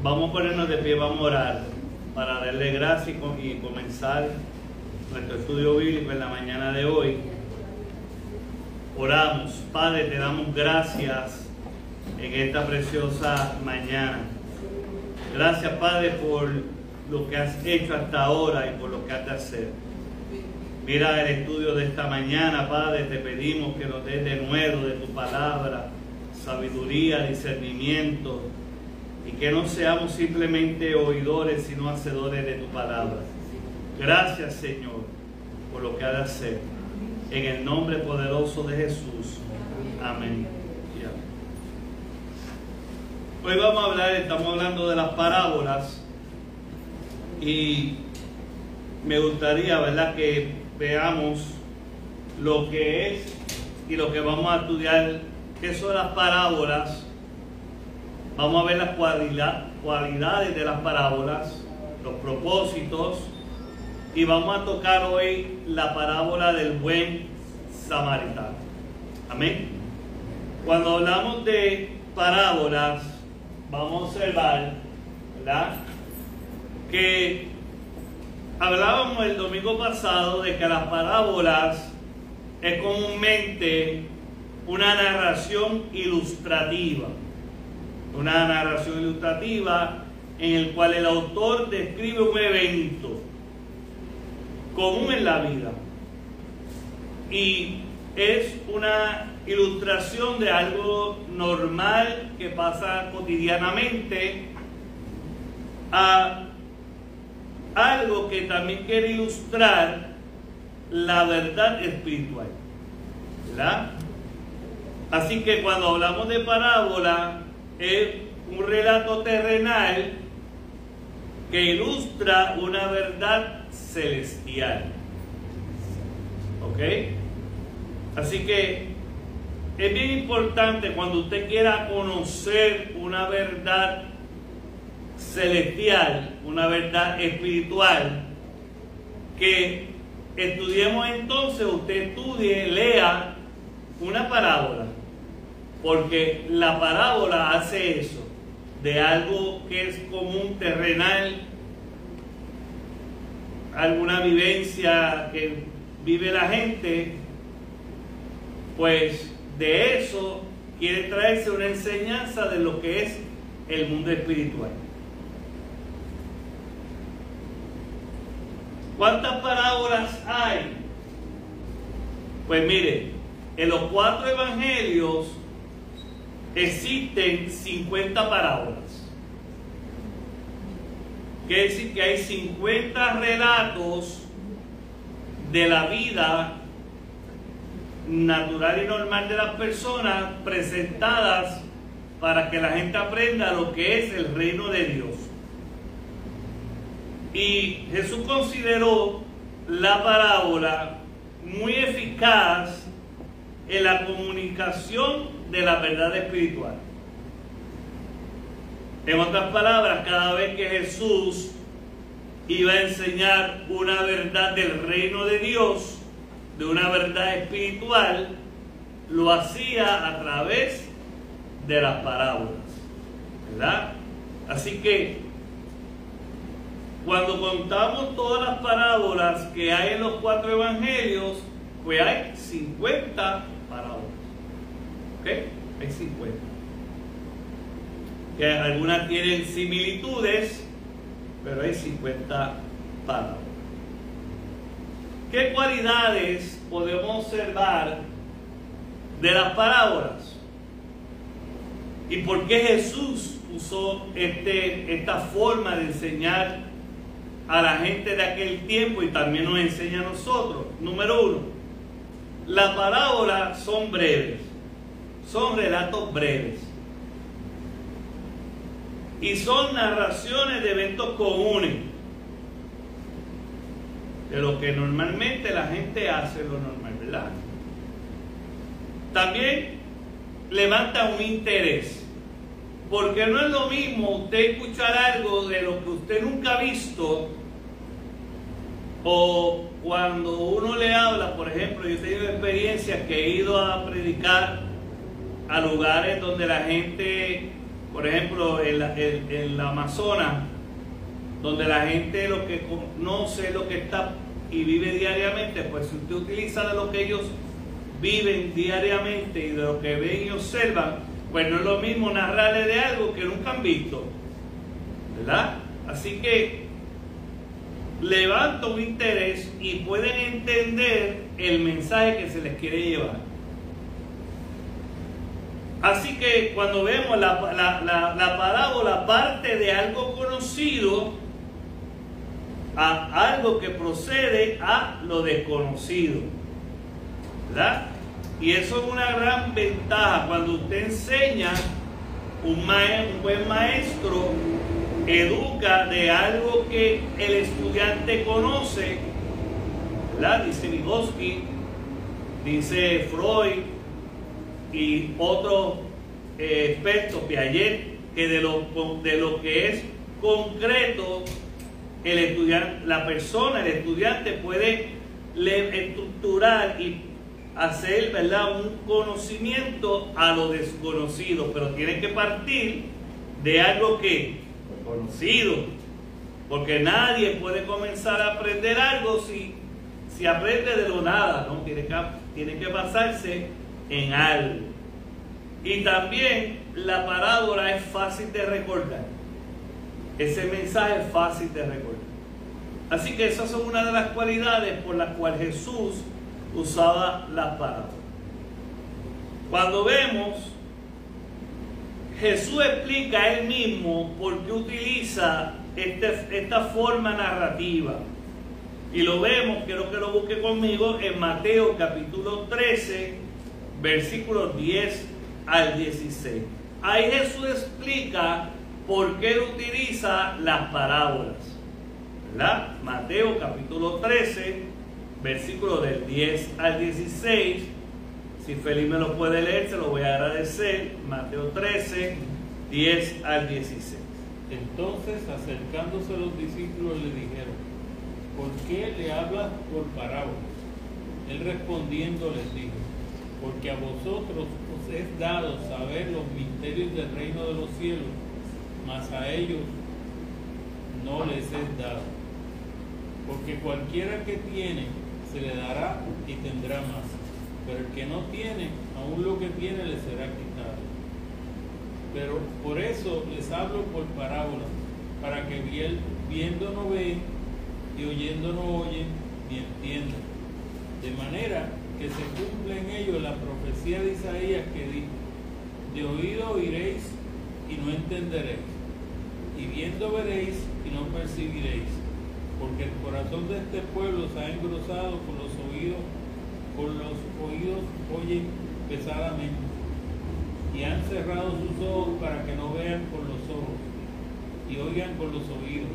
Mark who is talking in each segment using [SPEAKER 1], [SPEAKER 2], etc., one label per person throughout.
[SPEAKER 1] Vamos a ponernos de pie, vamos a orar para darle gracias y comenzar nuestro estudio bíblico en la mañana de hoy. Oramos. Padre, te damos gracias en esta preciosa mañana. Gracias, Padre, por lo que has hecho hasta ahora y por lo que has de hacer. Mira el estudio de esta mañana, Padre, te pedimos que nos des de nuevo de tu palabra, sabiduría, discernimiento, y que no seamos simplemente oidores, sino hacedores de tu palabra. Gracias, Señor, por lo que has de hacer. En el nombre poderoso de Jesús. Amén. Hoy vamos a hablar, estamos hablando de las parábolas, y me gustaría, ¿verdad?, que veamos lo que es y lo que vamos a estudiar, qué son las parábolas. Vamos a ver las cualidades de las parábolas, los propósitos, y vamos a tocar hoy la parábola del buen samaritano. Amén. Cuando hablamos de parábolas, vamos a observar, ¿verdad?, que hablábamos el domingo pasado de que las parábolas es comúnmente una narración ilustrativa. Una narración ilustrativa en el cual el autor describe un evento común en la vida. Y es una ilustración de algo normal que pasa cotidianamente a algo que también quiere ilustrar la verdad espiritual, ¿verdad? Así que cuando hablamos de parábola, es un relato terrenal que ilustra una verdad celestial. ¿Ok? Así que es bien importante cuando usted quiera conocer una verdad celestial, una verdad espiritual, que estudiemos entonces, usted estudie, lea una parábola, porque la parábola hace eso, de algo que es común, terrenal, alguna vivencia que vive la gente, pues de eso quiere traerse una enseñanza de lo que es el mundo espiritual. ¿Cuántas parábolas hay? Pues mire, en los 4 evangelios existen 50 parábolas. Quiere decir que hay 50 relatos de la vida natural y normal de las personas presentadas para que la gente aprenda lo que es el reino de Dios. Y Jesús consideró la parábola muy eficaz en la comunicación de la verdad espiritual. En otras palabras, cada vez que Jesús iba a enseñar una verdad del reino de Dios, de una verdad espiritual, lo hacía a través de las parábolas, ¿verdad? Así que cuando contamos todas las parábolas que hay en los 4 evangelios, pues hay 50 parábolas. ¿Ok? Hay 50. Que algunas tienen similitudes, pero hay 50 parábolas. ¿Qué cualidades podemos observar de las parábolas? ¿Y por qué Jesús usó esta forma de enseñar a la gente de aquel tiempo y también nos enseña a nosotros? Número 1, las parábolas son breves, son relatos breves y son narraciones de eventos comunes, de lo que normalmente la gente hace, lo normal, ¿verdad? También levanta un interés, porque no es lo mismo usted escuchar algo de lo que usted nunca ha visto, o cuando uno le habla, por ejemplo, yo he tenido experiencias que he ido a predicar a lugares donde la gente por ejemplo, en la Amazonas, donde la gente lo que conoce, lo que está y vive diariamente, pues si usted utiliza de lo que ellos viven diariamente y de lo que ven y observan, pues no es lo mismo narrarle de algo que nunca han visto, ¿verdad? Así que levanta un interés y pueden entender el mensaje que se les quiere llevar. Así que cuando vemos la parábola parte de algo conocido a algo que procede a lo desconocido, ¿verdad? Y eso es una gran ventaja cuando usted enseña. Un buen maestro educa de algo que el estudiante conoce, ¿verdad? Dice Vygotsky, dice Freud y otros expertos, Piaget, que de lo que es concreto, el estudiante, la persona, el estudiante puede estructurar y hacer, ¿verdad?, un conocimiento a lo desconocido, pero tiene que partir de algo que conocido, porque nadie puede comenzar a aprender algo si aprende de lo nada, ¿no? Tiene que basarse en algo. Y también la parábola es fácil de recordar. Ese mensaje es fácil de recordar. Así que esas son una de las cualidades por las cuales Jesús usaba la parábola. Cuando vemos, Jesús explica él mismo por qué utiliza esta forma narrativa. Y lo vemos, quiero que lo busque conmigo, en Mateo capítulo 13, versículos 10 al 16. Ahí Jesús explica por qué él utiliza las parábolas, ¿verdad? Mateo capítulo 13, versículos del 10 al 16. Si Felipe me lo puede leer, se lo voy a agradecer. Mateo 13, 10 al 16.
[SPEAKER 2] Entonces, acercándose los discípulos, le dijeron: ¿por qué le hablas por parábolas? Él respondiendo les dijo: porque a vosotros os es dado saber los misterios del reino de los cielos, mas a ellos no les es dado. Porque cualquiera que tiene, se le dará y tendrá más, pero el que no tiene, aún lo que tiene le será quitado. Pero por eso les hablo por parábolas, para que viendo no ven y oyendo no oyen ni entiendan. De manera que se cumple en ellos la profecía de Isaías que dijo: de oído oiréis y no entenderéis, y viendo veréis y no percibiréis, porque el corazón de este pueblo se ha engrosado, con los oídos oyen pesadamente, y han cerrado sus ojos para que no vean con los ojos, y oigan con los oídos,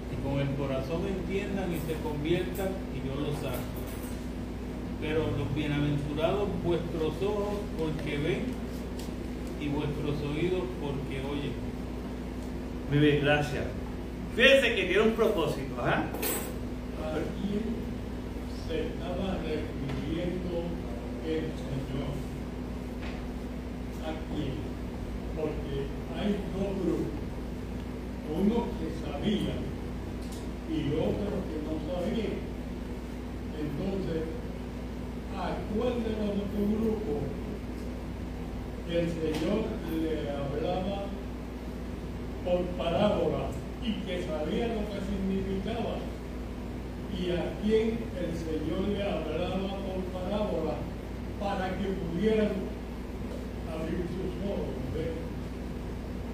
[SPEAKER 2] y con el corazón entiendan y se conviertan, y yo los saco. Pero los bienaventurados vuestros ojos porque ven, y vuestros oídos porque oyen.
[SPEAKER 1] Muy bien, gracias. Fíjense que tiene un propósito. ¿Ah?
[SPEAKER 3] Aquí se estaba refiriendo el Señor. Aquí, porque hay dos grupos, unos que sabían y otros que no sabían. Entonces, ¿a cuál de los dos grupos el Señor le hablaba por parábola y que sabía lo que significaba? ¿Y a quién el Señor le hablaba por parábola para que pudieran abrir sus ojos? ¿Ves?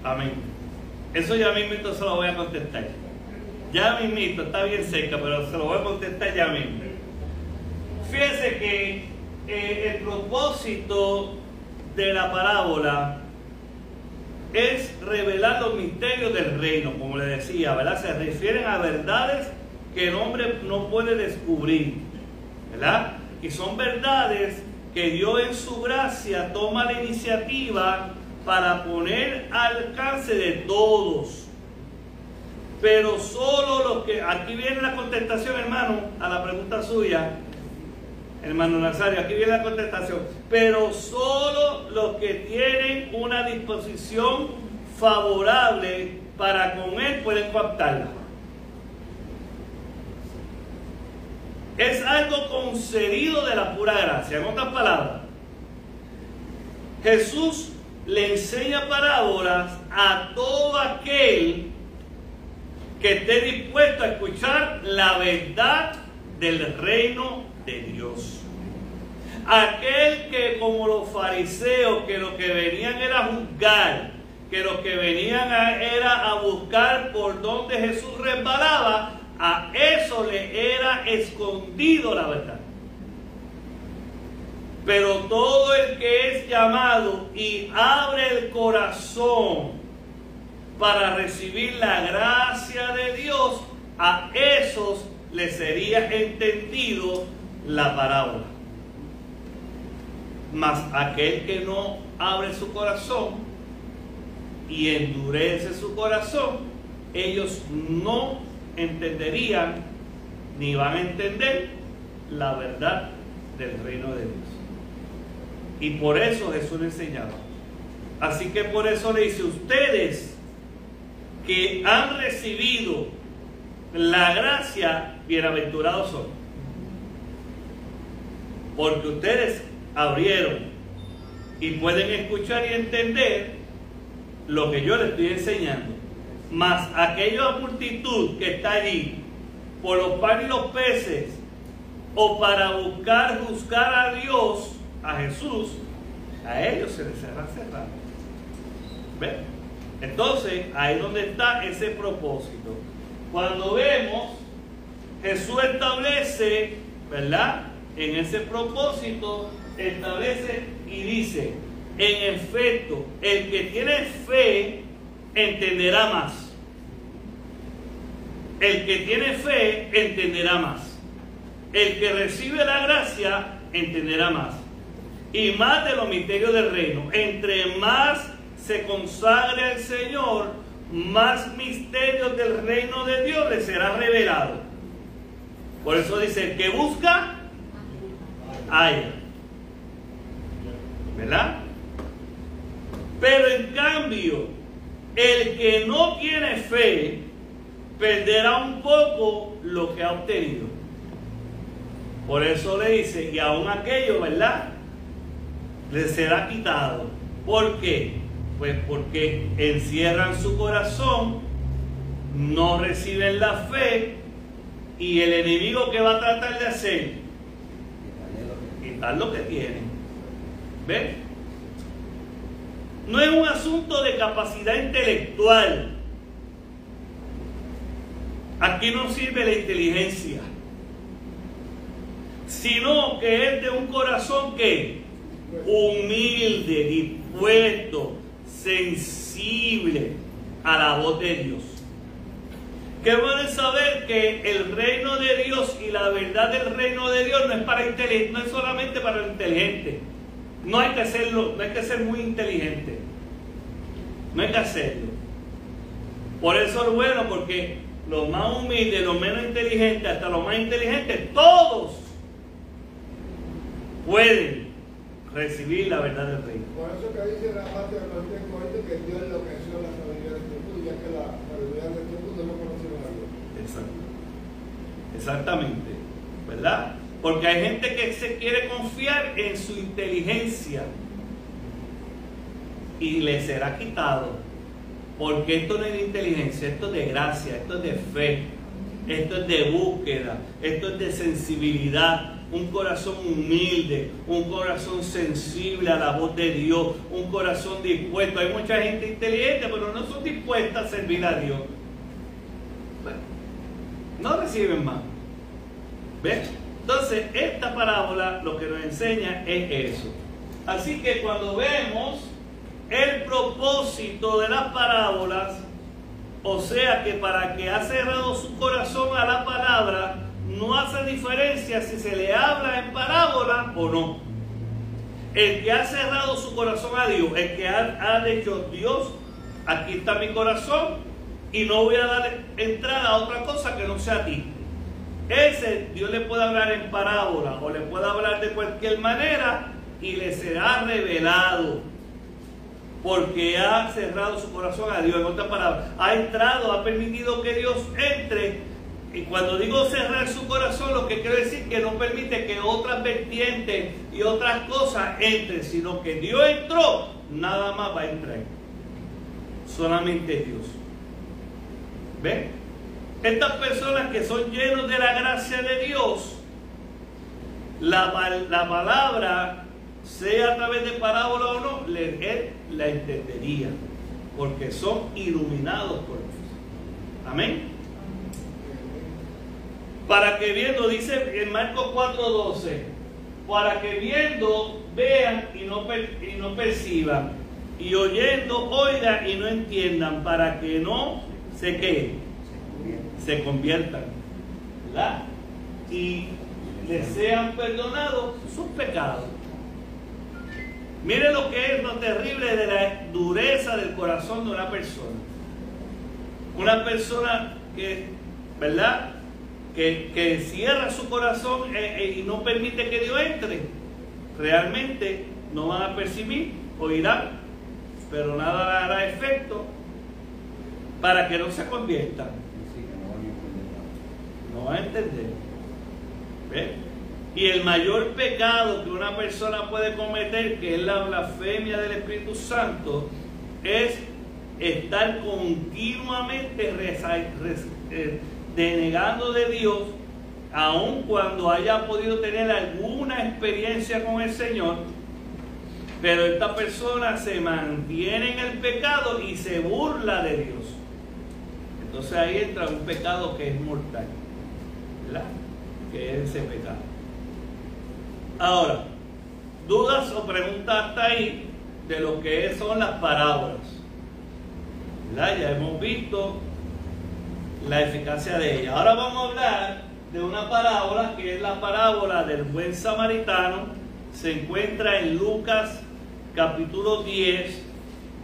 [SPEAKER 1] Amén. Eso ya mismito se lo voy a contestar. Ya mismito, está bien cerca, pero se lo voy a contestar ya mismo. Fíjense que el propósito de la parábola es revelar los misterios del reino, como le decía, ¿verdad? Se refieren a verdades que el hombre no puede descubrir, ¿verdad? Y son verdades que Dios en su gracia toma la iniciativa para poner al alcance de todos. Pero solo los que... Aquí viene la contestación, hermano, a la pregunta suya, hermano Nazario, aquí viene la contestación. Pero solo los que tienen una disposición favorable para con él pueden captarla. Es algo concedido de la pura gracia. En otras palabras, Jesús le enseña parábolas a todo aquel que esté dispuesto a escuchar la verdad del reino de Dios. Aquel que, como los fariseos, que lo que venían era juzgar, que lo que venían era a buscar por donde Jesús resbalaba, a eso le era escondido la verdad. Pero todo el que es llamado y abre el corazón para recibir la gracia de Dios, a esos le sería entendido la parábola. Mas aquel que no abre su corazón y endurece su corazón, ellos no entenderían ni van a entender la verdad del reino de Dios. Y por eso Jesús le enseñaba. Así que por eso le dice: ustedes que han recibido la gracia, bienaventurados son, porque ustedes abrieron y pueden escuchar y entender lo que yo les estoy enseñando. Mas aquella multitud que está allí por los panes y los peces, o para buscar juzgar a Dios, a Jesús, a ellos se les será cerrado. ¿Ven? Entonces, ahí es donde está ese propósito. Cuando vemos, Jesús establece, ¿verdad? En ese propósito, establece y dice: en efecto, el que tiene fe entenderá más. El que tiene fe entenderá más. El que recibe la gracia entenderá más. Y más de los misterios del reino. Entre más se consagre al Señor, más misterios del reino de Dios le será revelado. Por eso dice: el que busca, halla. ¿Verdad? Pero en cambio, el que no tiene fe perderá un poco lo que ha obtenido. Por eso le dice: y aún aquello, ¿verdad?, le será quitado. ¿Por qué? Pues porque encierran su corazón, no reciben la fe, y el enemigo, ¿qué va a tratar de hacer? Quitar lo que tienen. ¿Ven? No es un asunto de capacidad intelectual. Aquí no sirve la inteligencia, sino que es de un corazón que humilde, dispuesto, sensible a la voz de Dios. Que pueden saber que el reino de Dios y la verdad del reino de Dios no es solamente para el inteligente. No hay que hacerlo, no hay que ser muy inteligente. No hay que hacerlo. Por eso es bueno, porque los más humildes, los menos inteligentes, hasta los más inteligentes, todos pueden recibir la verdad del reino.
[SPEAKER 4] Por eso que dice la parte de los 3 Corintios que Dios enloqueció la sabiduría de este mundo, ya que la sabiduría de este mundo no conocieron a Dios.
[SPEAKER 1] Exacto. Exactamente. ¿Verdad? Porque hay gente que se quiere confiar en su inteligencia y le será quitado. Porque esto no es de inteligencia, esto es de gracia, esto es de fe, esto es de búsqueda, esto es de sensibilidad. Un corazón humilde, un corazón sensible a la voz de Dios, un corazón dispuesto. Hay mucha gente inteligente, pero no son dispuestas a servir a Dios. Bueno, no reciben más. ¿Ves? Entonces, esta parábola lo que nos enseña es eso. Así que cuando vemos el propósito de las parábolas, o sea que para que ha cerrado su corazón a la palabra, no hace diferencia si se le habla en parábola o no. El que ha cerrado su corazón a Dios, el que ha dicho: Dios, aquí está mi corazón y no voy a dar entrada a otra cosa que no sea a ti. Ese Dios le puede hablar en parábola o le puede hablar de cualquier manera y le será revelado. porque ha cerrado su corazón a Dios. En otras palabras, ha entrado, ha permitido que Dios entre. Y cuando digo cerrar su corazón, lo que quiero decir que no permite que otras vertientes y otras cosas entren, sino que Dios entró, nada más va a entrar. Solamente Dios. ¿Ven? Estas personas que son llenos de la gracia de Dios, la palabra, sea a través de parábola o no, él la entendería, porque son iluminados por Dios. Amén. Para que viendo, dice en Marcos 4:12, para que viendo vean y no perciban, y oyendo oigan y no entiendan, para que no se conviertan, ¿verdad? Y les sean perdonados sus pecados. Miren lo que es lo terrible de la dureza del corazón de una persona. Una persona que, ¿verdad?, que cierra su corazón y no permite que Dios entre. Realmente no van a percibir, oirán, pero nada hará efecto para que no se conviertan. No van a entender. ¿Ves? Y el mayor pecado que una persona puede cometer, que es la blasfemia del Espíritu Santo, es estar continuamente denegando de Dios, aun cuando haya podido tener alguna experiencia con el Señor, pero esta persona se mantiene en el pecado y se burla de Dios. Entonces ahí entra un pecado que es mortal, ¿verdad? Que es ese pecado. Ahora, dudas o preguntas hasta ahí de lo que son las parábolas, ¿verdad? Ya hemos visto la eficacia de ella. Ahora vamos a hablar de una parábola que es la parábola del buen samaritano. Se encuentra en Lucas capítulo 10,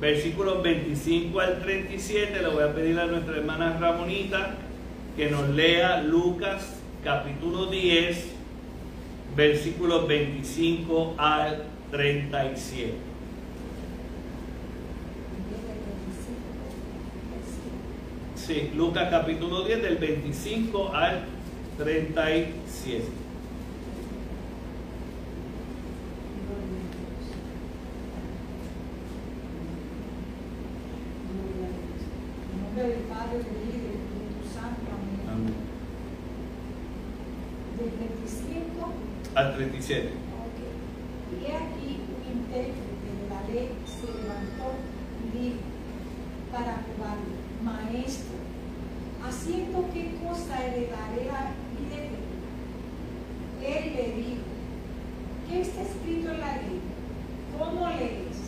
[SPEAKER 1] versículos 25 al 37. Le voy a pedir a nuestra hermana Ramonita que nos lea Lucas capítulo 10, versículos 25 al 37. Sí, Lucas capítulo 10 del 25 al 37.
[SPEAKER 5] En nombre del Padre, del Hijo y del Espíritu Santo. Amén. Del 25
[SPEAKER 1] al 37.
[SPEAKER 5] Ok. Y aquí un intérprete de la ley se levantó y dijo para probarlo: Maestro, ¿haciendo qué cosa heredaré la vida eterna? Él le dijo: ¿qué está escrito en la ley? ¿Cómo lees?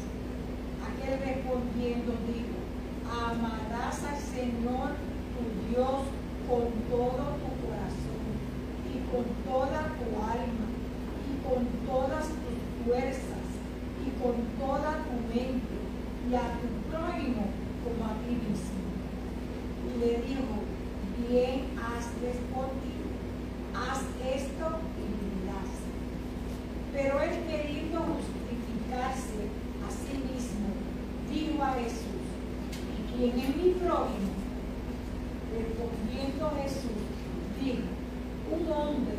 [SPEAKER 5] Aquel respondiendo dijo: amarás al Señor tu Dios con todo tu corazón y con toda tu alma y con todas tus fuerzas y con toda tu mente, y a tu prójimo como a ti mismo. Y le dijo: bien has respondido, haz esto y vivirás. Pero él, queriendo justificarse a sí mismo, dijo a Jesús: ¿y quién es mi prójimo? Respondiendo Jesús, dijo: un hombre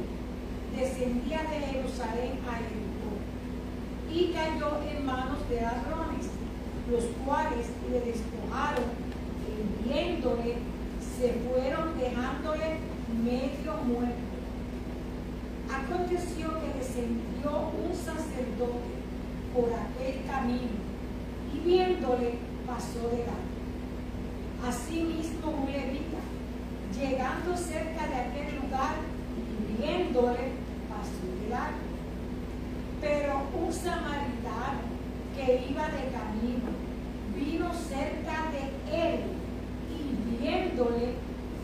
[SPEAKER 5] descendía de Jerusalén a Jericó y cayó en manos de ladrones, los cuales le despojaron, y viéndole se fueron dejándole medio muerto. Aconteció que descendió un sacerdote por aquel camino y viéndole pasó de largo. Asimismo un levita, llegando cerca de aquel lugar y viéndole pasó de largo. Pero un samaritano que iba de camino vino cerca de él y viéndole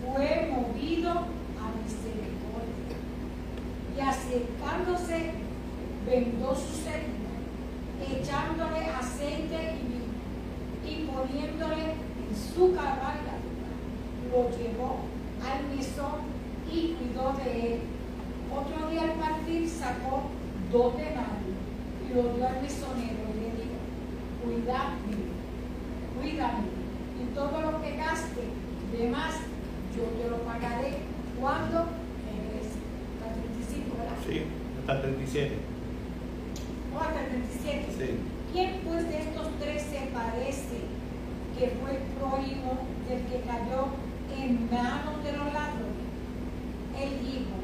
[SPEAKER 5] fue movido a misericordia, y acercándose vendó sus heridas, echándole aceite y vino, y poniéndole en su cabalgadura, lo llevó al mesón y cuidó de él. Otro día al partir sacó 2 denarios y lo dio al mesonero y le dijo: cuidadme. cuídame, y todo lo que gaste de más, yo te lo pagaré cuando regrese. Hasta 35, ¿verdad?
[SPEAKER 1] Sí, hasta 37.
[SPEAKER 5] O hasta 37.
[SPEAKER 1] Sí.
[SPEAKER 5] ¿Quién pues de estos tres se parece que fue el prójimo del que cayó en manos de los ladrones? Él dijo,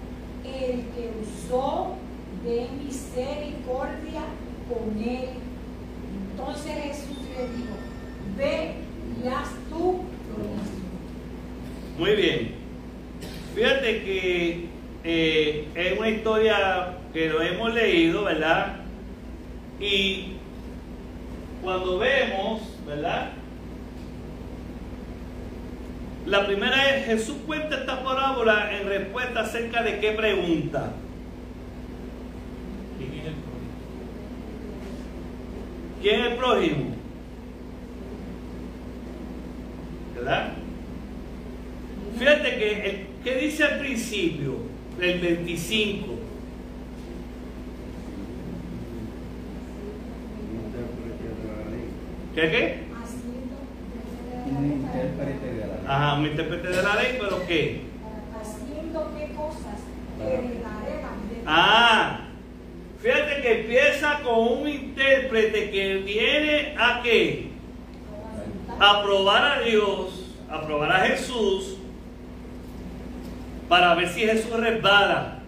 [SPEAKER 5] el que usó de misericordia con él. Entonces Jesús le dijo, ve y haz tú lo mismo.
[SPEAKER 1] Muy bien. Fíjate que es una historia que lo hemos leído, ¿verdad? Y cuando vemos, ¿verdad? La primera es, Jesús cuenta esta parábola en respuesta acerca de qué pregunta.
[SPEAKER 2] ¿Quién es el prójimo?
[SPEAKER 1] ¿Quién es el prójimo? ¿Verdad? Fíjate que, ¿qué dice al principio? El 25. ¿Qué?
[SPEAKER 6] Un intérprete de la ley.
[SPEAKER 1] Ajá, un intérprete de la ley, pero ¿qué?
[SPEAKER 5] Haciendo qué cosas heredaré la vida.
[SPEAKER 1] Ah, fíjate que empieza con un intérprete que viene a ¿qué? A probar a Dios, a probar a Jesús, para ver si Jesús resbala.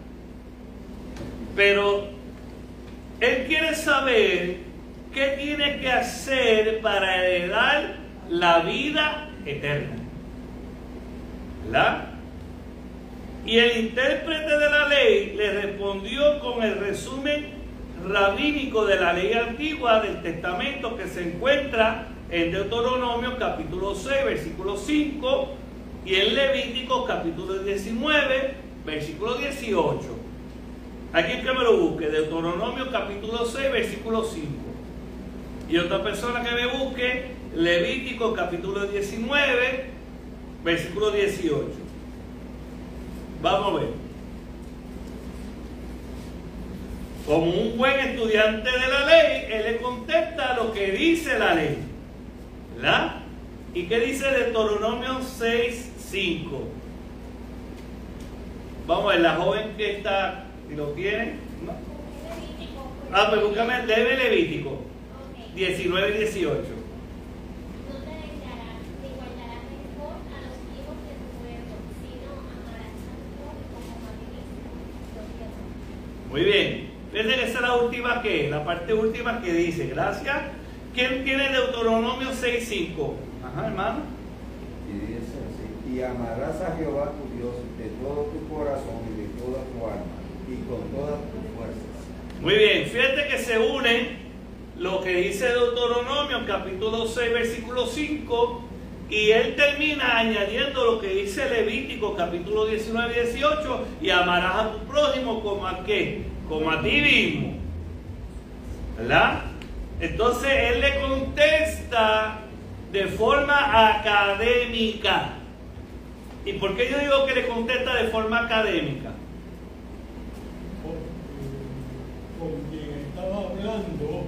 [SPEAKER 1] Pero él quiere saber qué tiene que hacer para heredar la vida eterna, ¿verdad? Y el intérprete de la ley le respondió con el resumen rabínico de la ley antigua del testamento que se encuentra en Deuteronomio capítulo 6 versículo 5 y en Levítico capítulo 19 versículo 18. Aquí es que me lo busque, Deuteronomio capítulo 6 versículo 5. Y otra persona que me busque Levítico capítulo 19 versículo 18. Vamos a ver. Como un buen estudiante de la ley, él le contesta lo que dice la ley, ¿verdad? ¿Y qué dice Deuteronomio 6:5? Vamos a ver, la joven que está, si lo tiene, ¿no? Ah, pues búscame, léeme Levítico 19 y 18. Muy bien. Fíjense que esa es la última que, la parte última que dice, gracias. ¿Quién tiene Deuteronomio 6:5? Ajá, hermano.
[SPEAKER 6] Y dice así: y amarás a Jehová tu Dios de todo tu corazón y de toda tu alma y con todas tus fuerzas.
[SPEAKER 1] Muy bien, fíjate que se une lo que dice Deuteronomio capítulo 6 versículo 5 y él termina añadiendo lo que dice Levítico capítulo 19 y 18 y amarás a tu prójimo como a qué, como a ti mismo, ¿verdad? Entonces él le contesta de forma académica. ¿Y por qué yo digo que le contesta de forma académica?
[SPEAKER 3] Con quien estaba hablando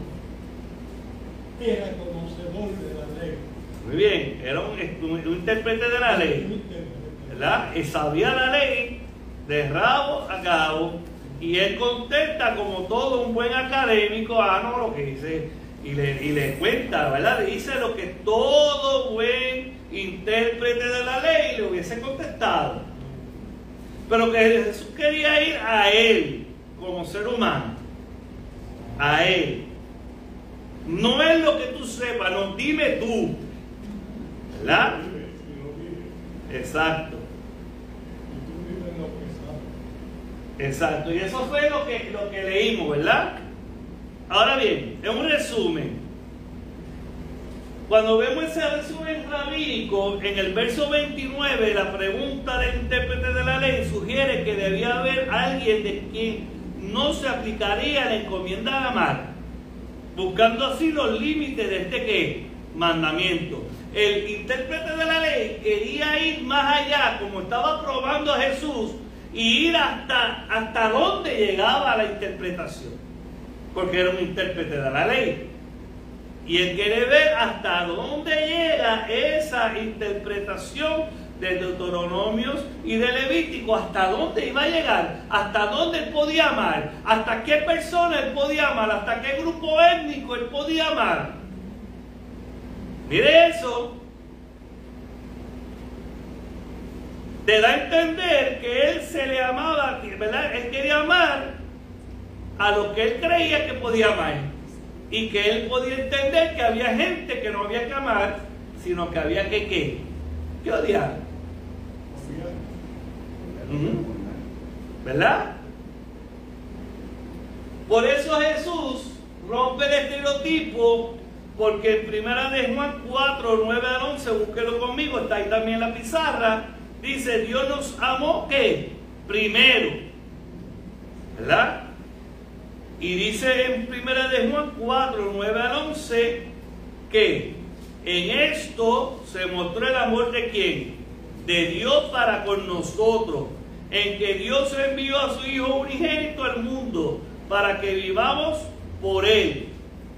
[SPEAKER 3] era conocedor de la ley.
[SPEAKER 1] Muy bien, era un intérprete de la ley, ¿verdad? Y sabía la ley de rabo a cabo, y él contesta como todo un buen académico, no, lo que dice, y le cuenta, ¿verdad? Le dice lo que todo buen intérprete de la ley le hubiese contestado. Pero que Jesús quería ir a él como ser humano, a él. No es lo que tú sepas, no, dime tú, ¿verdad? Exacto. Exacto, y eso fue lo que leímos, ¿verdad? Ahora bien, en un resumen, cuando vemos ese resumen rabínico, en el verso 29, la pregunta del intérprete de la ley sugiere que debía haber alguien de quien no se aplicaría la encomienda de amar, buscando así los límites de este mandamiento. El intérprete de la ley quería ir más allá, como estaba probando a Jesús, y ir hasta dónde llegaba la interpretación, porque era un intérprete de la ley. Y él quiere ver hasta dónde llega esa interpretación de Deuteronomios y de Levítico, hasta dónde iba a llegar, hasta dónde él podía amar, hasta qué persona él podía amar, hasta qué grupo étnico él podía amar. Mire eso. Te da a entender que él se le amaba, ¿verdad? Él quería amar a lo que él creía que podía amar. Y que él podía entender que había gente que no había que amar, sino que había que ¿qué? Que odiar. ¿Verdad? Por eso Jesús rompe el estereotipo, porque en primera de Juan 4, 9 al 11, búsquelo conmigo, está ahí también en la pizarra, dice, Dios nos amó, ¿qué? Primero. ¿Verdad? Y dice en primera de Juan 4, 9 al 11, que en esto se mostró el amor de ¿quién? De Dios para con nosotros, en que Dios envió a su Hijo unigénito al mundo, para que vivamos por Él.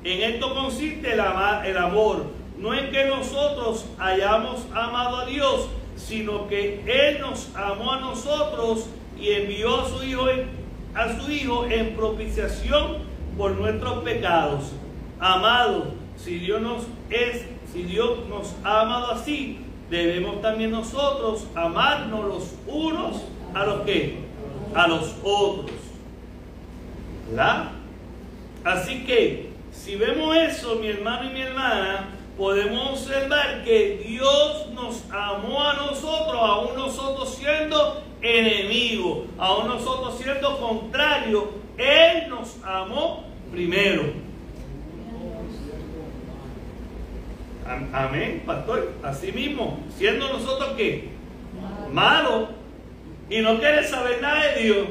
[SPEAKER 1] En esto consiste el amor, no en que nosotros hayamos amado a Dios, sino que Él nos amó a nosotros y envió a su Hijo en propiciación por nuestros pecados. Amados, si Dios nos ha amado así, debemos también nosotros amarnos los unos a los que a los otros. ¿Verdad? Así que si vemos eso, mi hermano y mi hermana, podemos observar que Dios nos amó a nosotros, aún nosotros siendo enemigos, aún nosotros siendo contrarios. Él nos amó primero. Amén, pastor. Así mismo, siendo nosotros ¿qué? Malos, y no quiere saber nada de Dios,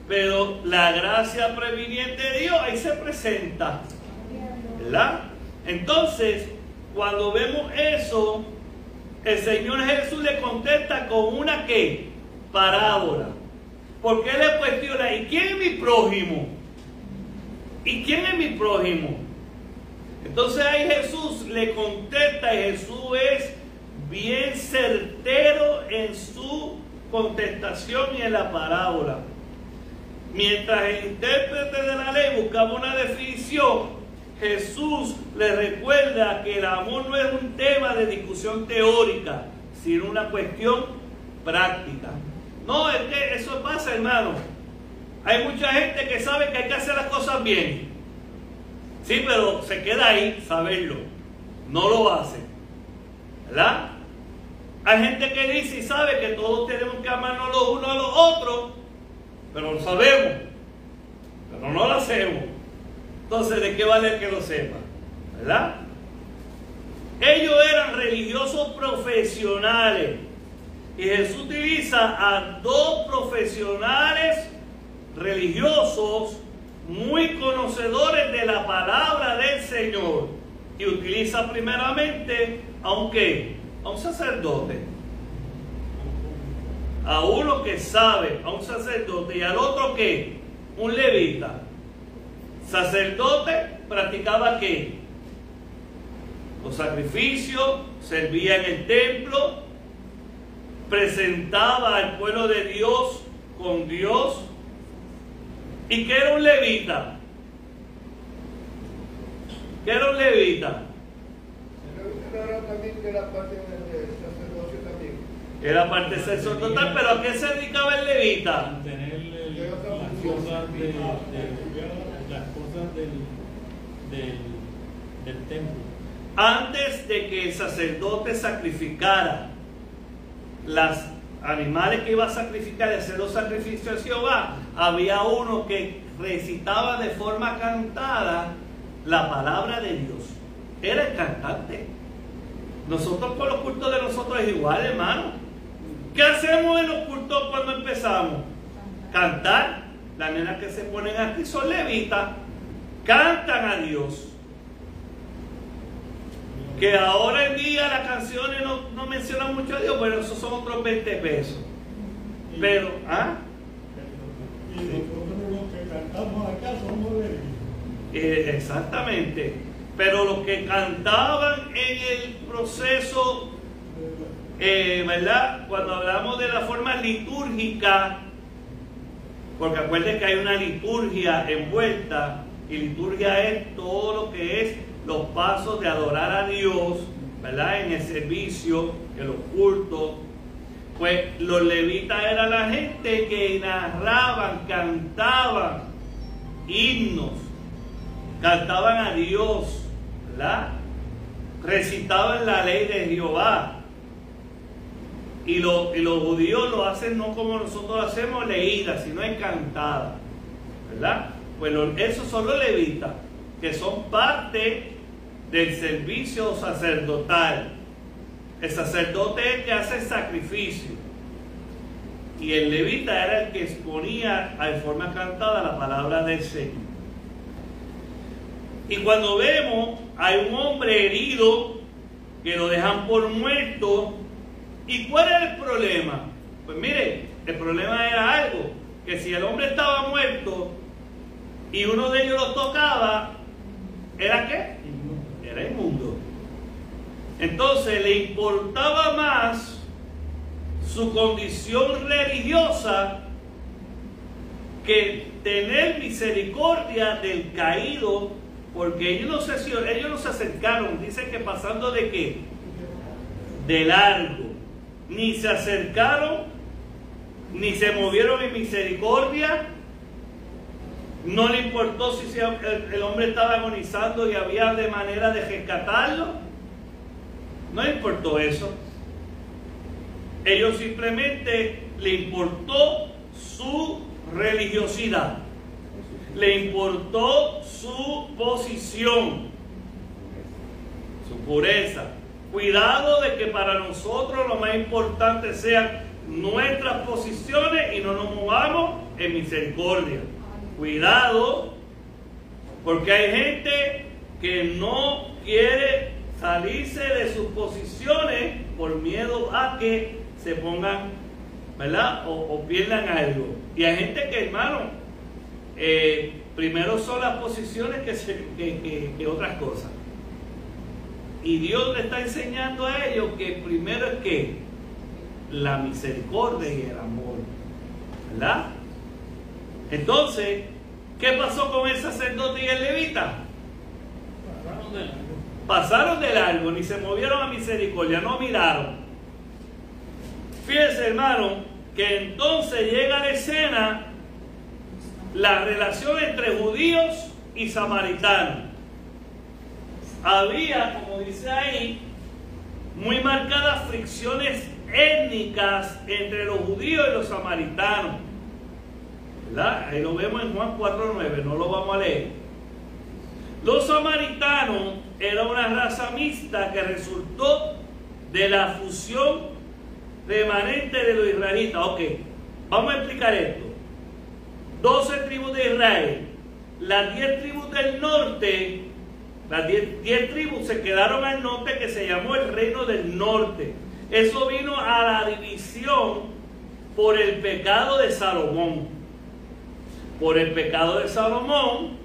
[SPEAKER 1] pero la gracia previniente de Dios ahí se presenta, ¿verdad? Entonces, cuando vemos eso, el Señor Jesús le contesta con una ¿qué? Parábola. Porque él le cuestiona, ¿y quién es mi prójimo? ¿Y quién es mi prójimo? Entonces ahí Jesús le contesta, y Jesús es bien certero en su contestación y en la parábola. Mientras el intérprete de la ley buscaba una definición, Jesús le recuerda que el amor no es un tema de discusión teórica, sino una cuestión práctica. No, es que eso pasa, hermano. Hay mucha gente que sabe que hay que hacer las cosas bien. Sí, pero se queda ahí, saberlo. No lo hace. ¿Verdad? Hay gente que dice y sabe que todos tenemos que amarnos los unos a los otros, pero lo sabemos, pero no lo hacemos. Entonces, ¿de qué vale que lo sepa? ¿Verdad? Ellos eran religiosos profesionales. Y Jesús utiliza a dos profesionales religiosos muy conocedores de la palabra del Señor. Y utiliza primeramente a un ¿qué? A un sacerdote. A uno que sabe, a un sacerdote, y al otro ¿qué? Un levita. Sacerdote practicaba ¿qué? Los sacrificios, servía en el templo, presentaba al pueblo de Dios con Dios. ¿Y qué era un levita? ¿Qué era un levita?
[SPEAKER 4] Era también de la parte del sacerdocio también.
[SPEAKER 1] Era parte sacerdotal, pero ¿a qué se dedicaba el levita?
[SPEAKER 2] Mantener las cosas del templo.
[SPEAKER 1] Antes de que el sacerdote sacrificara los animales que iba a sacrificar y hacer los sacrificios a Jehová, había uno que recitaba de forma cantada la palabra de Dios. Era el cantante. Nosotros con los cultos de nosotros es igual, hermano. ¿Qué hacemos en los cultos cuando empezamos? Cantar. Las nenas que se ponen aquí son levitas, cantan a Dios. Que ahora en día las canciones no mencionan mucho a Dios, pero esos son otros 20 pesos. Pero, ¿ah?
[SPEAKER 3] Y nosotros los que cantamos acá somos levitas.
[SPEAKER 1] Exactamente. pero los que cantaban en el proceso, ¿verdad? Cuando hablamos de la forma litúrgica, porque acuérdense que hay una liturgia envuelta, y liturgia es todo lo que es los pasos de adorar a Dios, ¿verdad? En el servicio, en los cultos. Pues los levitas eran la gente que narraban, cantaban himnos, cantaban a Dios, ¿verdad? Recitaban la ley de Jehová. Y los judíos lo hacen no como nosotros lo hacemos, leída, sino en cantada, ¿verdad? Pues esos son los levitas, que son parte del servicio sacerdotal. El sacerdote es el que hace el sacrificio, y el levita era el que exponía en forma cantada la palabra del Señor. Y cuando vemos, hay un hombre herido que lo dejan por muerto. ¿Y cuál era el problema? Pues mire, el problema era algo, que si el hombre estaba muerto y uno de ellos lo tocaba, ¿era qué? Era inmundo. Entonces le importaba más su condición religiosa que tener misericordia del caído, porque ellos no se acercaron, dice que pasando de qué, de largo, ni se acercaron, ni se movieron en misericordia. No le importó si el hombre estaba agonizando y había de manera de rescatarlo. No le importó eso. Ellos simplemente le importó su religiosidad, le importó su posición, su pureza. Cuidado de que para nosotros lo más importante sean nuestras posiciones y no nos movamos en misericordia. Cuidado, porque hay gente que no quiere salirse de sus posiciones por miedo a que se pongan, ¿verdad? O pierdan algo. Y hay gente que, hermano, primero son las posiciones que otras cosas. Y Dios le está enseñando a ellos que primero es que la misericordia y el amor, ¿verdad? Entonces, ¿qué pasó con el sacerdote y el levita? Pasaron de largo, ni se movieron a misericordia, no miraron. Fíjense, hermano, que entonces llega a la escena la relación entre judíos y samaritanos. Había, como dice ahí, muy marcadas fricciones étnicas entre los judíos y los samaritanos, ¿verdad? Ahí lo vemos en Juan 4:9, no lo vamos a leer. Los samaritanos eran una raza mixta que resultó de la fusión remanente de los israelitas. Ok, vamos a explicar esto. 12 tribus de Israel, las 10 tribus del norte. Las 10 tribus se quedaron al norte, que se llamó el reino del norte. Eso vino a la división por el pecado de Salomón. Por el pecado de Salomón,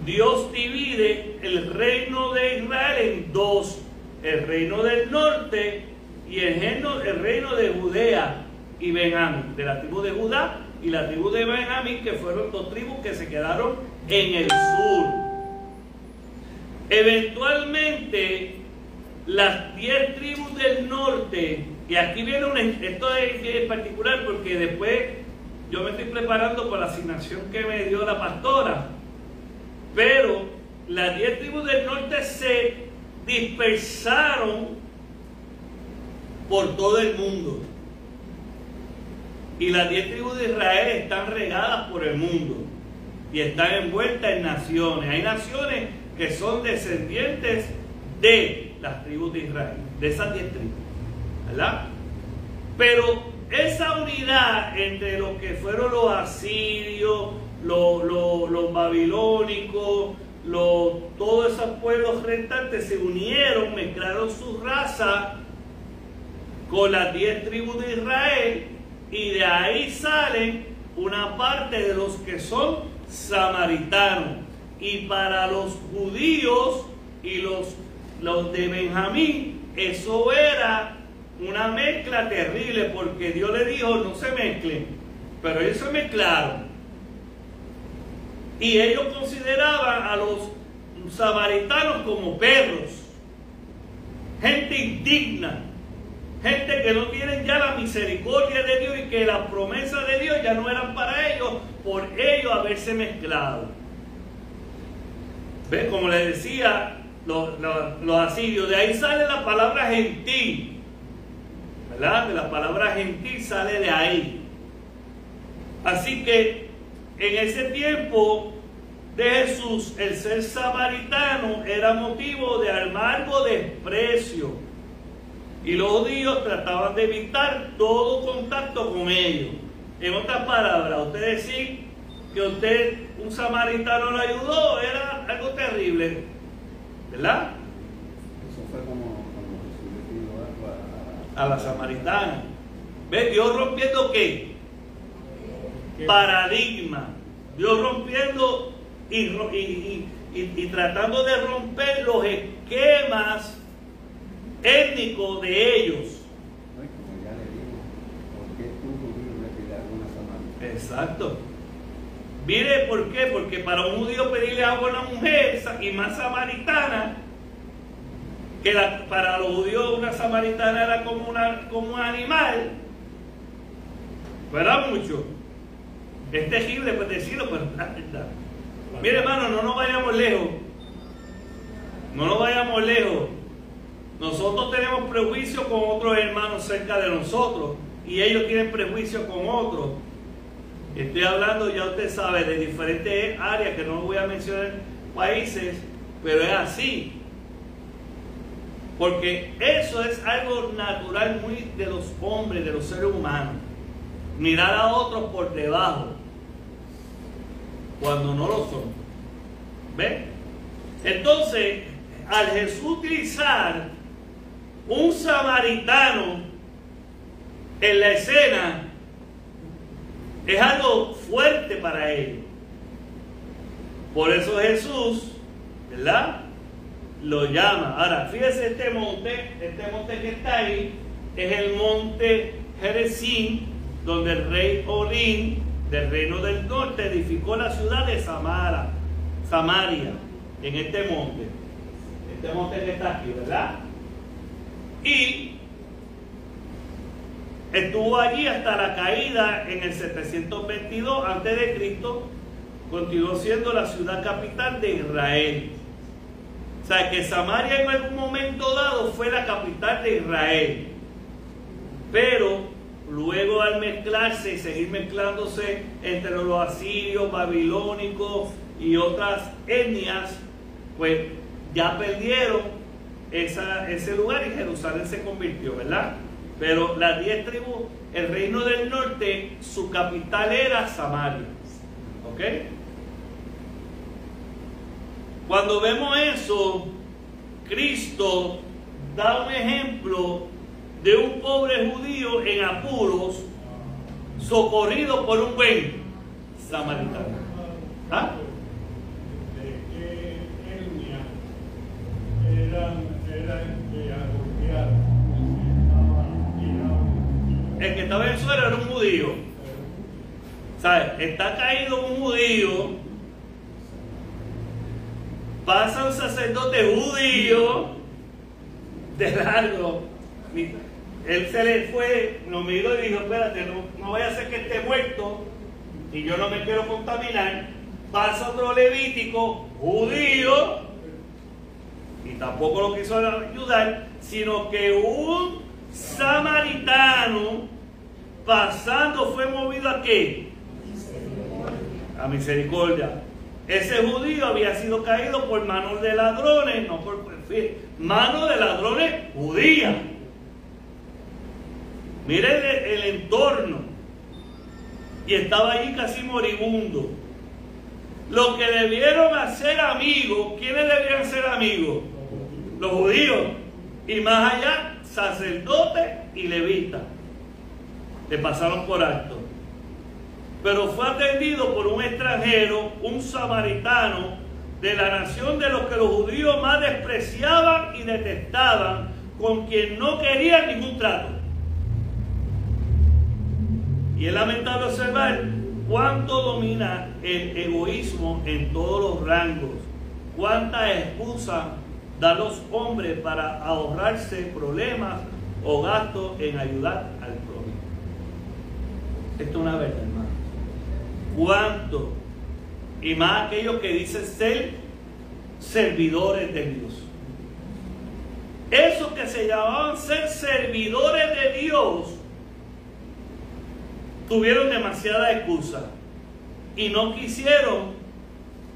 [SPEAKER 1] Dios divide el reino de Israel en dos: el reino del norte y el reino de Judea y Benjamín, de la tribu de Judá y la tribu de Benjamín, que fueron dos tribus que se quedaron en el sur. Eventualmente, las 10 tribus del norte, y aquí viene esto es particular porque después yo me estoy preparando por la asignación que me dio la pastora, pero las 10 tribus del norte se dispersaron por todo el mundo, y las 10 tribus de Israel están regadas por el mundo y están envueltas en naciones. Hay naciones que son descendientes de las tribus de Israel, de esas 10 tribus, ¿verdad? Pero esa unidad entre lo que fueron los asirios, los babilónicos, todos esos pueblos restantes se unieron, mezclaron su raza con las 10 tribus de Israel, y de ahí salen una parte de los que son samaritanos, y para los judíos y los de Benjamín, eso era una mezcla terrible, porque Dios le dijo no se mezclen, pero ellos se mezclaron. Y ellos consideraban a los samaritanos como perros, gente indigna, gente que no tienen ya la misericordia de Dios y que las promesas de Dios ya no eran para ellos por ellos haberse mezclado. ¿Ves? Como les decía los asirios, de ahí sale la palabra gentil, ¿verdad? De la palabra gentil sale de ahí. Así que en ese tiempo de Jesús, el ser samaritano era motivo de amargo desprecio, y los judíos trataban de evitar todo contacto con ellos. En otras palabras, usted decir que un samaritano lo ayudó era algo terrible, ¿verdad?
[SPEAKER 6] Eso fue como Jesús le pidió
[SPEAKER 1] A la samaritana. ¿Ves? Dios rompiendo ¿qué? Paradigma. Dios rompiendo y tratando de romper los esquemas étnicos de ellos.
[SPEAKER 6] No, y como ya le digo, ¿por qué tú judío le pides agua a una samaritana?
[SPEAKER 1] Exacto. Mire por qué, porque para un judío pedirle agua a una mujer, y más samaritana, que para los judíos una samaritana era como un animal, ¿verdad? Mucho. Es terrible pues decirlo, pero es verdad. Mire, hermano, no nos vayamos lejos. No nos vayamos lejos. Nosotros tenemos prejuicios con otros hermanos cerca de nosotros, y ellos tienen prejuicios con otros. Estoy hablando, ya usted sabe, de diferentes áreas que no voy a mencionar países, pero es así. Porque eso es algo natural muy de los hombres, de los seres humanos. Mirar a otros por debajo, cuando no lo son. ¿Ven? Entonces, al Jesús utilizar un samaritano en la escena, es algo fuerte para ellos. Por eso Jesús, ¿verdad?, lo llama. Ahora, fíjese, este monte que está ahí, es el monte Gerizim, donde el rey Olín, del reino del norte, edificó la ciudad de Samaria, en este monte que está aquí, ¿verdad? Y estuvo allí hasta la caída en el 722 a.C., continuó siendo la ciudad capital de Israel. O sea, que Samaria en algún momento dado fue la capital de Israel, pero luego al mezclarse y seguir mezclándose entre los asirios, babilónicos y otras etnias, pues ya perdieron ese lugar y Jerusalén se convirtió, ¿verdad? Pero las 10 tribus, el reino del norte, su capital era Samaria. ¿Ok? Cuando vemos eso, Cristo da un ejemplo de un pobre judío en apuros, socorrido por un buen samaritano. ¿Ah?
[SPEAKER 3] ¿De qué etnia eran de agobiar?
[SPEAKER 1] El que estaba en el suelo era un judío. ¿Sabes? Está caído un judío, pasa un sacerdote judío de largo. Él se le fue, lo miró y dijo: espérate, no vaya a ser que esté muerto y yo no me quiero contaminar. Pasa otro levítico judío y tampoco lo quiso ayudar, sino que un samaritano pasando fue movido ¿a qué? A misericordia. Ese judío había sido caído por manos de ladrones, no por manos de ladrones judías. Miren el entorno. Y estaba allí casi moribundo. Los que debieron hacer amigos, ¿quiénes debían ser amigos? Los judíos. Y más allá, sacerdotes y levitas. Le pasaron por alto. Pero fue atendido por un extranjero, un samaritano, de la nación de los que los judíos más despreciaban y detestaban, con quien no querían ningún trato. Y es lamentable observar cuánto domina el egoísmo en todos los rangos, cuántas excusas dan los hombres para ahorrarse problemas o gastos en ayudar al prójimo. Esto es una verdad, hermano. ¿Cuánto? Y más aquellos que dicen ser servidores de Dios. Esos que se llamaban ser servidores de Dios tuvieron demasiada excusa y no quisieron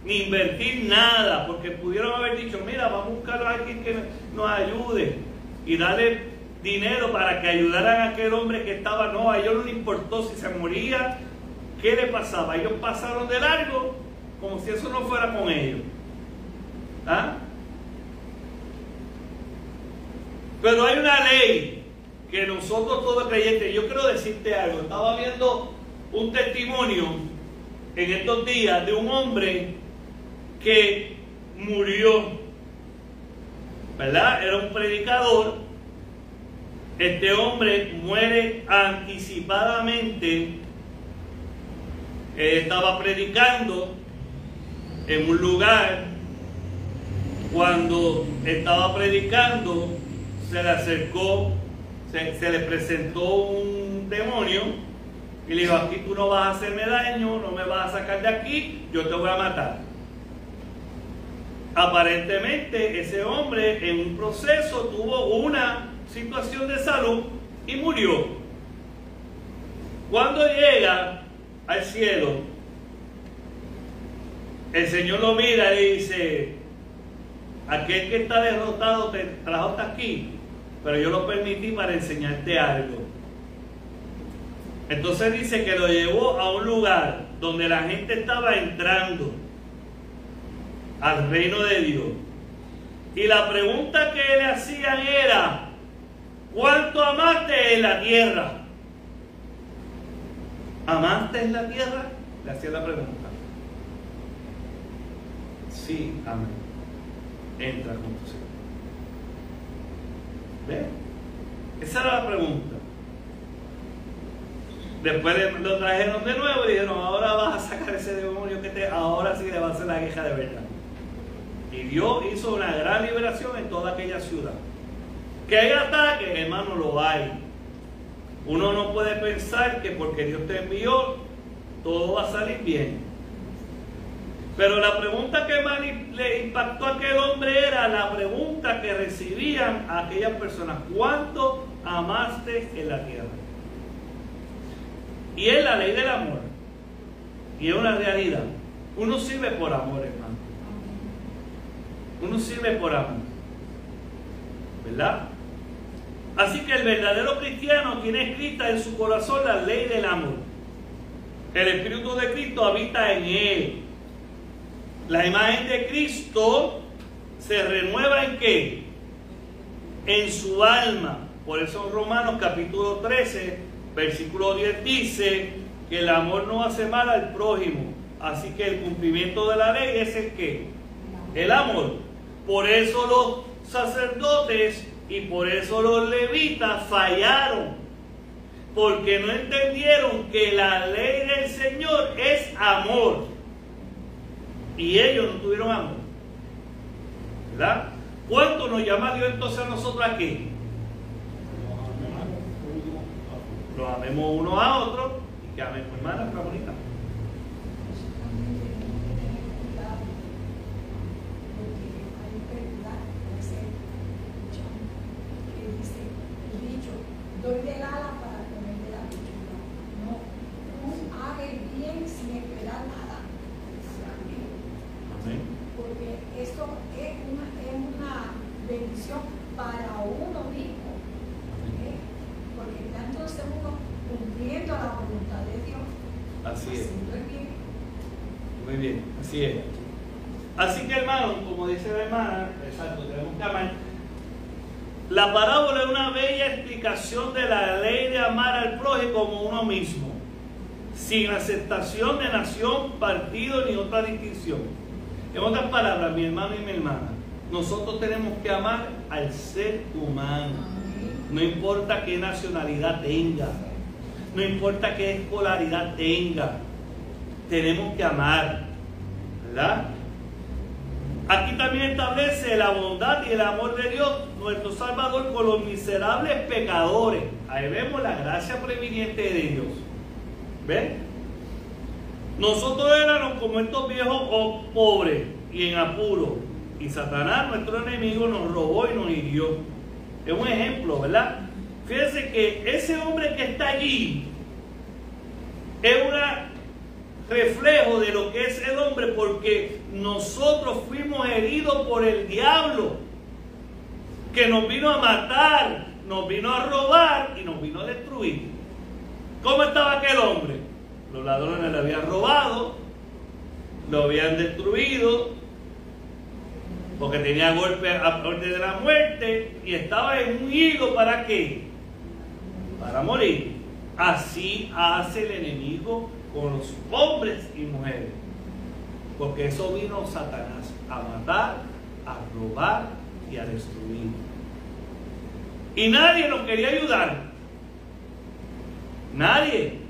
[SPEAKER 1] ni invertir nada, porque pudieron haber dicho, mira, vamos a buscar a alguien que nos ayude y darle dinero para que ayudaran a aquel hombre que estaba. No, a ellos no les importó si se moría, qué le pasaba. Ellos pasaron de largo como si eso no fuera con ellos. ¿Ah? Pero hay una ley que nosotros todos creyentes, yo quiero decirte algo, estaba viendo un testimonio en estos días de un hombre que murió, ¿verdad? Era un predicador. Este hombre muere anticipadamente. Estaba predicando en un lugar. Cuando estaba predicando, se le acercó, se le presentó un demonio y le dijo, aquí tú no vas a hacerme daño, no me vas a sacar de aquí, yo te voy a matar. Aparentemente ese hombre en un proceso tuvo una situación de salud y murió. Cuando llega al cielo, el Señor lo mira y le dice, aquel que está derrotado te trajo hasta aquí, pero yo lo permití para enseñarte algo. Entonces dice que lo llevó a un lugar donde la gente estaba entrando al reino de Dios. Y la pregunta que le hacían era, ¿cuánto amaste en la tierra? ¿Amaste en la tierra? Le hacía la pregunta. Sí, amén. Entra con tu Señor. ¿Ves? Esa era la pregunta. Después lo trajeron de nuevo y dijeron, ahora vas a sacar ese demonio ahora sí le va a hacer la queja de verdad. Y Dios hizo una gran liberación en toda aquella ciudad. Que hay ataques, hermano, lo hay. Uno no puede pensar que porque Dios te envió, todo va a salir bien. Pero la pregunta que más le impactó a aquel hombre era la pregunta que recibían a aquellas personas. ¿Cuánto amaste en la tierra? Y es la ley del amor. Y es una realidad. Uno sirve por amor, hermano. Uno sirve por amor. ¿Verdad? Así que el verdadero cristiano tiene escrita en su corazón la ley del amor. El Espíritu de Cristo habita en él. La imagen de Cristo se renueva ¿en qué? En su alma. Por eso en Romanos capítulo 13, versículo 10 dice que el amor no hace mal al prójimo. Así que el cumplimiento de la ley es el ¿qué? El amor. Por eso los sacerdotes y por eso los levitas fallaron. Porque no entendieron que la ley del Señor es amor. Y ellos no tuvieron amor. ¿Verdad? ¿Cuánto nos llama Dios entonces a nosotros aquí? Los amemos uno a otro y que amemos, hermana, está bonita.
[SPEAKER 5] Doy de gala para comer de la lechuga. No, tú hagas bien sin esperar nada.
[SPEAKER 1] Amén.
[SPEAKER 5] Porque esto es una bendición para uno mismo. ¿Okay? Porque está entonces uno cumpliendo la voluntad de Dios.
[SPEAKER 1] Así es.
[SPEAKER 5] Haciendo el bien.
[SPEAKER 1] Muy bien, así es. Así que, hermano, como dice la hermana, exacto, tenemos que amar. La parábola es una bella explicación de la ley de amar al prójimo como uno mismo, sin aceptación de nación, partido ni otra distinción. En otras palabras, mi hermano y mi hermana, nosotros tenemos que amar al ser humano. No importa qué nacionalidad tenga, no importa qué escolaridad tenga, tenemos que amar, ¿verdad? Aquí también establece la bondad y el amor de Dios, nuestro Salvador, con los miserables pecadores. Ahí vemos la gracia previniente de Dios. ¿Ven? Nosotros éramos como estos viejos pobres y en apuro, y Satanás, nuestro enemigo, nos robó y nos hirió. Es un ejemplo, ¿verdad? Fíjense que ese hombre que está allí es un reflejo de lo que es el hombre, porque nosotros fuimos heridos por el diablo, que nos vino a matar, nos vino a robar y nos vino a destruir. ¿Cómo estaba aquel hombre? Los ladrones le habían robado, lo habían destruido, porque tenía golpe a orden de la muerte y estaba en un hilo. ¿Para qué? Para morir. Así hace el enemigo con los hombres y mujeres, porque eso vino Satanás a matar, a robar y a destruir. Y nadie nos quería ayudar. Nadie.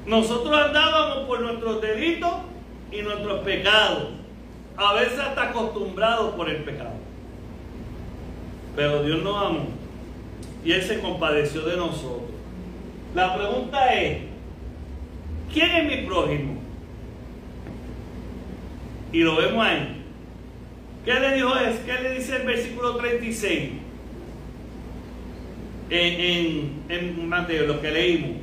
[SPEAKER 1] Nosotros andábamos por nuestros delitos y nuestros pecados, a veces hasta acostumbrados por el pecado. Pero Dios nos amó y Él se compadeció de nosotros. La pregunta es, ¿quién es mi prójimo? Y lo vemos ahí. ¿Qué le dijo? ¿Qué le dice el versículo 36? En Mateo, lo que leímos.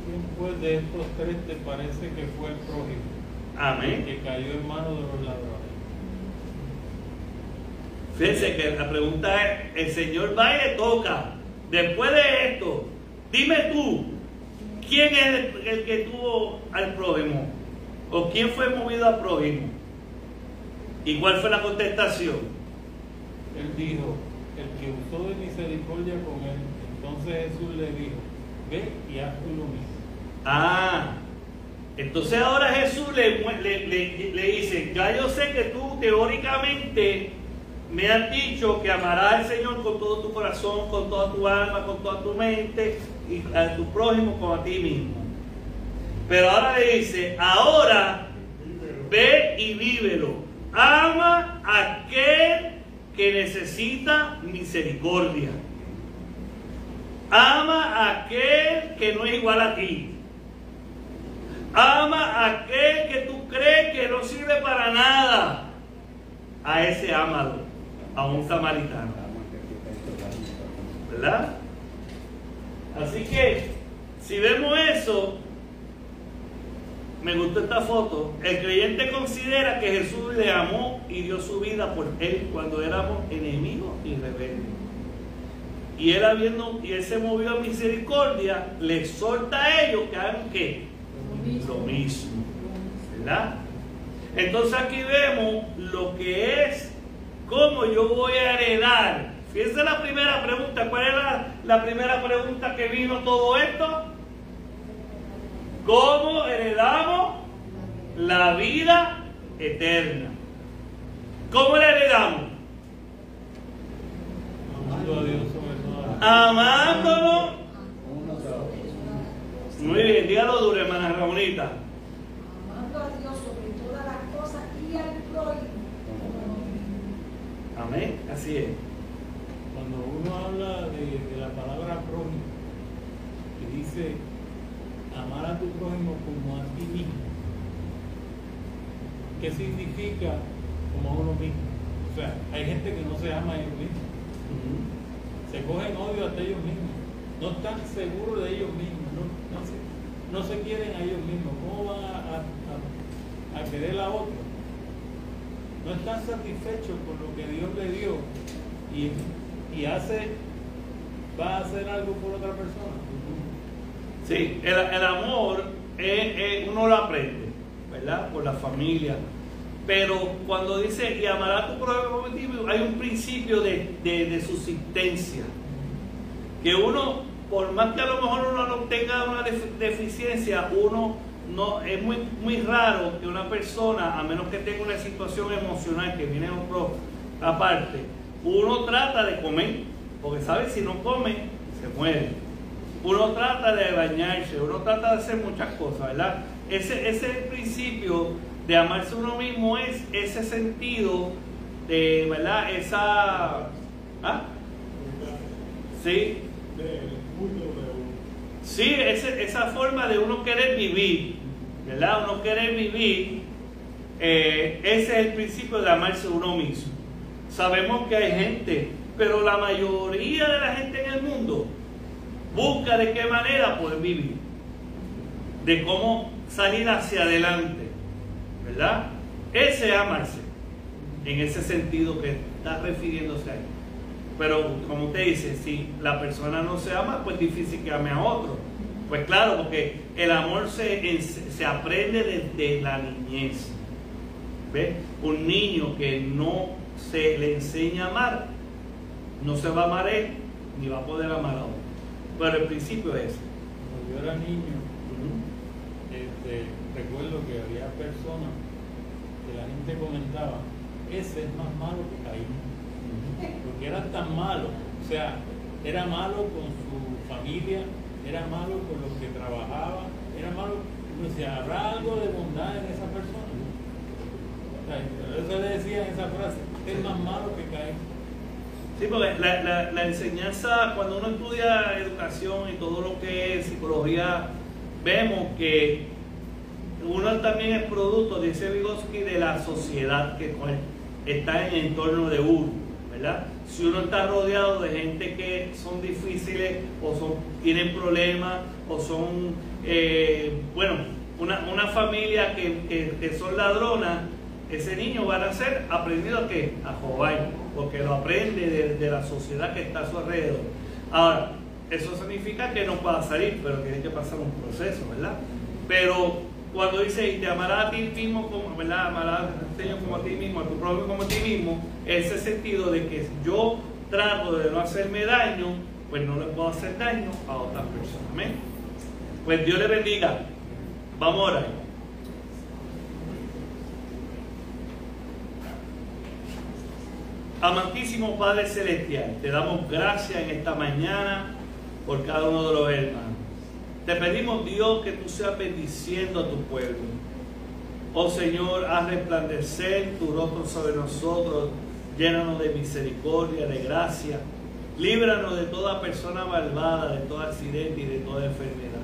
[SPEAKER 2] ¿Quién fue de estos tres te parece que fue el prójimo?
[SPEAKER 1] Amén.
[SPEAKER 2] Que cayó en manos de los ladrones.
[SPEAKER 1] Fíjense que la pregunta es, el Señor va y le toca. Después de esto, dime tú, ¿quién es el que tuvo al prójimo? ¿O quién fue movido al prójimo? ¿Y cuál fue la contestación?
[SPEAKER 2] Él dijo, el que usó de misericordia con él. Entonces Jesús le dijo, ve y haz tú lo mismo.
[SPEAKER 1] Entonces ahora Jesús le dice, ya yo sé que tú teóricamente me has dicho que amarás al Señor con todo tu corazón, con toda tu alma, con toda tu mente, y a tu prójimo como a ti mismo. Pero ahora le dice, ahora ve y vívelo. Ama a aquel que necesita misericordia. Ama a aquel que no es igual a ti. Ama a aquel que tú crees que no sirve para nada. A ese ámalo, a un samaritano. ¿Verdad? Así que, si vemos eso, me gustó esta foto. El creyente considera que Jesús le amó y dio su vida por él cuando éramos enemigos y rebeldes. Y él se movió a misericordia, le exhorta a ellos que hagan ¿qué? Lo mismo. ¿Verdad? Entonces aquí vemos lo que es, cómo yo voy a heredar. Fíjense la primera pregunta. ¿Cuál era la primera pregunta que vino todo esto? ¿Cómo heredamos la vida eterna? ¿Cómo la heredamos?
[SPEAKER 2] Amando a Dios sobre todas las
[SPEAKER 1] Amándonos. Muy bien, dígalo duro, hermana Ramonita.
[SPEAKER 5] Amando a Dios sobre todas las cosas y al prójimo.
[SPEAKER 1] Amén, así es.
[SPEAKER 2] Cuando uno habla de la palabra prójimo, que dice amar a tu prójimo como a ti mismo, ¿qué significa como a uno mismo? O sea, hay gente que no se ama a ellos mismos, se cogen odio hasta ellos mismos, no están seguros de ellos mismos, no se quieren a ellos mismos. ¿Cómo van a querer a otro? No están satisfechos con lo que Dios le dio y va a hacer algo por otra persona.
[SPEAKER 1] Sí, el amor uno lo aprende, ¿verdad? Por la familia. Pero cuando dice y amarás a tu prójimo como a ti mismo, hay un principio de subsistencia. Que uno, por más que a lo mejor uno no tenga una deficiencia, uno no es muy raro que una persona, a menos que tenga una situación emocional que viene aparte, uno trata de comer, porque sabe, si no come, se muere. Uno trata de bañarse, uno trata de hacer muchas cosas, ¿verdad? Ese principio de amarse uno mismo es ese sentido de, ¿verdad? Esa... ¿ah? Sí. Sí, esa forma de uno querer vivir, ¿verdad? Uno querer vivir, ese es el principio de amarse uno mismo. Sabemos que hay gente, pero la mayoría de la gente en el mundo busca de qué manera poder vivir, de cómo salir hacia adelante, ¿verdad? Ese es amarse, en ese sentido que está refiriéndose a él. Pero como usted dice, si la persona no se ama, pues es difícil que ame a otro. Pues claro, porque el amor se aprende desde la niñez. ¿Ve? Un niño que no se le enseña a amar, no se va a amar él, ni va a poder amar a otro. Pero el principio es ese.
[SPEAKER 2] Cuando yo era niño, recuerdo que había personas que la gente comentaba, ese es más malo que Caín. Porque era tan malo, o sea, era malo con su familia, era malo con los que trabajaba, era malo, o sea, habrá algo de bondad en esa persona. O sea, eso le decía en esa frase, es más malo que Caín.
[SPEAKER 1] Sí, porque la enseñanza, cuando uno estudia educación y todo lo que es psicología, vemos que uno también es producto, dice Vygotsky, de la sociedad que está en el entorno de uno. ¿Verdad? Si uno está rodeado de gente que son difíciles o tienen problemas o son, una familia que son ladronas, ese niño va a nacer aprendido a ¿qué? A robar, porque lo aprende de la sociedad que está a su alrededor. Ahora, eso significa que no pueda salir, pero tiene que pasar un proceso, ¿verdad? Pero cuando dice, y te amarás a ti mismo, como, ¿verdad? Amarás al Señor como a ti mismo, a tu prójimo como a ti mismo, ese sentido de que yo trato de no hacerme daño, pues no le puedo hacer daño a otras personas. ¿Amén? Pues Dios le bendiga. Vamos a orar. Amantísimo Padre Celestial, te damos gracias en esta mañana por cada uno de los hermanos. Te pedimos, Dios, que tú seas bendiciendo a tu pueblo. Oh Señor, haz resplandecer tu rostro sobre nosotros, llénanos de misericordia, de gracia. Líbranos de toda persona malvada, de todo accidente y de toda enfermedad.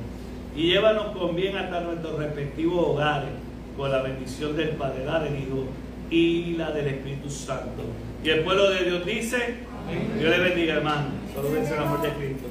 [SPEAKER 1] Y llévanos con bien hasta nuestros respectivos hogares, con la bendición del Padre, la del Hijo y la del Espíritu Santo. Y el pueblo de Dios dice, amén. Dios le bendiga, hermano. Solo vence el amor de Cristo.